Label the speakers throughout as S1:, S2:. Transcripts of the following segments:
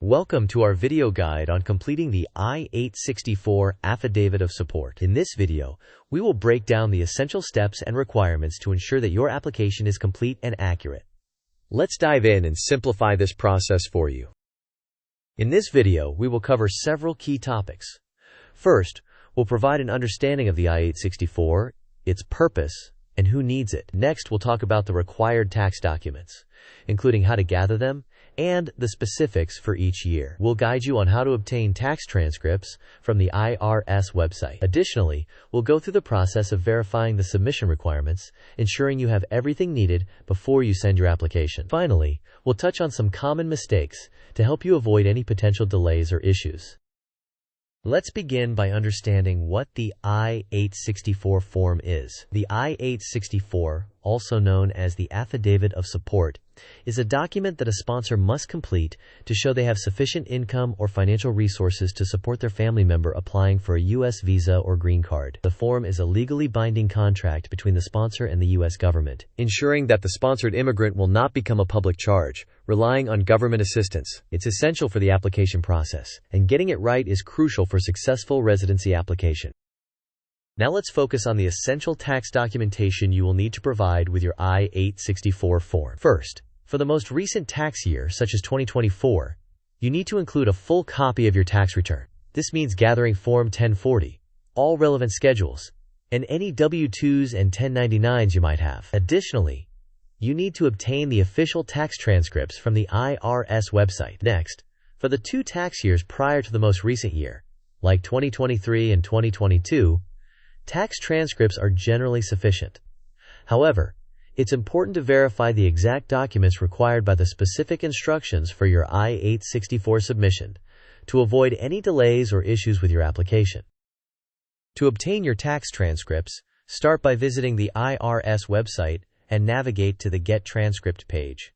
S1: Welcome to our video guide on completing the I-864 Affidavit of Support. In this video, we will break down the essential steps and requirements to ensure that your application is complete and accurate. Let's dive in and simplify this process for you. In this video, we will cover several key topics. First, we'll provide an understanding of the I-864, its purpose, and who needs it. Next, we'll talk about the required tax documents, including how to gather them and the specifics for each year. We'll guide you on how to obtain tax transcripts from the IRS website. Additionally, we'll go through the process of verifying the submission requirements, ensuring you have everything needed before you send your application. Finally, we'll touch on some common mistakes to help you avoid any potential delays or issues. Let's begin by understanding what the I-864 form is. The I-864, also known as the Affidavit of Support, is a document that a sponsor must complete to show they have sufficient income or financial resources to support their family member applying for a U.S. visa or green card. The form is a legally binding contract between the sponsor and the U.S. government, ensuring that the sponsored immigrant will not become a public charge, relying on government assistance. It's essential for the application process, and getting it right is crucial for successful residency application. Now let's focus on the essential tax documentation you will need to provide with your I-864 form. First, for the most recent tax year, such as 2024, you need to include a full copy of your tax return. This means gathering Form 1040, all relevant schedules, and any W-2s and 1099s you might have. Additionally, you need to obtain the official tax transcripts from the IRS website. Next, for the 2 tax years prior to the most recent year, like 2023 and 2022, tax transcripts are generally sufficient. However, it's important to verify the exact documents required by the specific instructions for your I-864 submission to avoid any delays or issues with your application. To obtain your tax transcripts, start by visiting the IRS website and navigate to the Get Transcript page.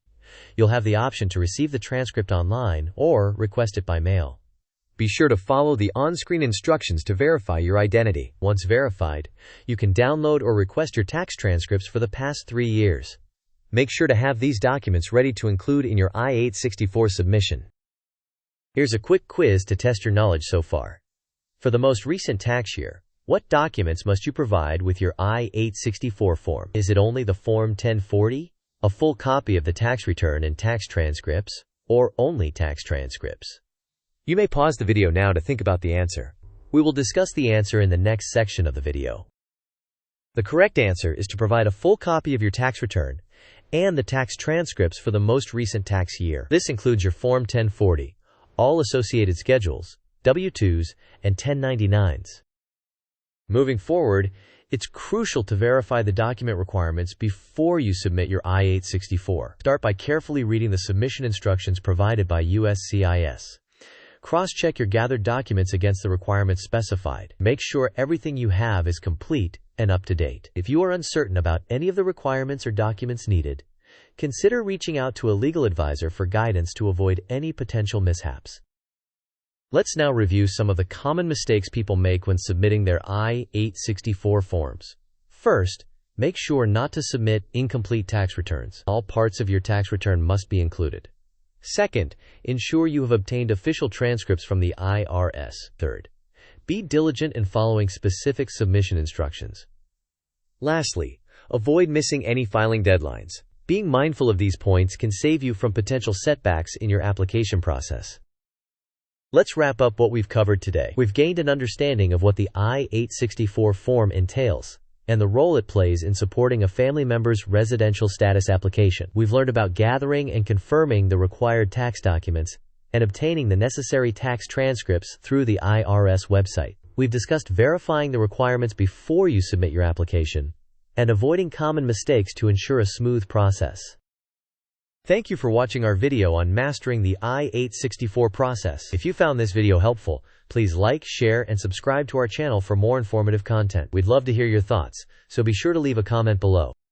S1: You'll have the option to receive the transcript online or request it by mail. Be sure to follow the on-screen instructions to verify your identity. Once verified, you can download or request your tax transcripts for the past 3 years. Make sure to have these documents ready to include in your I-864 submission. Here's a quick quiz to test your knowledge so far. For the most recent tax year, what documents must you provide with your I-864 form? Is it only the Form 1040, a full copy of the tax return and tax transcripts, or only tax transcripts? You may pause the video now to think about the answer. We will discuss the answer in the next section of the video. The correct answer is to provide a full copy of your tax return and the tax transcripts for the most recent tax year. This includes your Form 1040, all associated schedules, W-2s, and 1099s. Moving forward, it's crucial to verify the document requirements before you submit your I-864. Start by carefully reading the submission instructions provided by USCIS. Cross-check your gathered documents against the requirements specified. Make sure everything you have is complete and up to date. If you are uncertain about any of the requirements or documents needed, consider reaching out to a legal advisor for guidance to avoid any potential mishaps. Let's now review some of the common mistakes people make when submitting their I-864 forms. First, make sure not to submit incomplete tax returns. All parts of your tax return must be included. Second, ensure you have obtained official transcripts from the IRS. Third, be diligent in following specific submission instructions. Lastly, avoid missing any filing deadlines. Being mindful of these points can save you from potential setbacks in your application process. Let's wrap up what we've covered today. We've gained an understanding of what the I-864 form entails and the role it plays in supporting a family member's residential status application. We've learned about gathering and confirming the required tax documents and obtaining the necessary tax transcripts through the IRS website. We've discussed verifying the requirements before you submit your application and avoiding common mistakes to ensure a smooth process. Thank you for watching our video on mastering the I-864 process. If you found this video helpful, please like, share, and subscribe to our channel for more informative content. We'd love to hear your thoughts, so be sure to leave a comment below.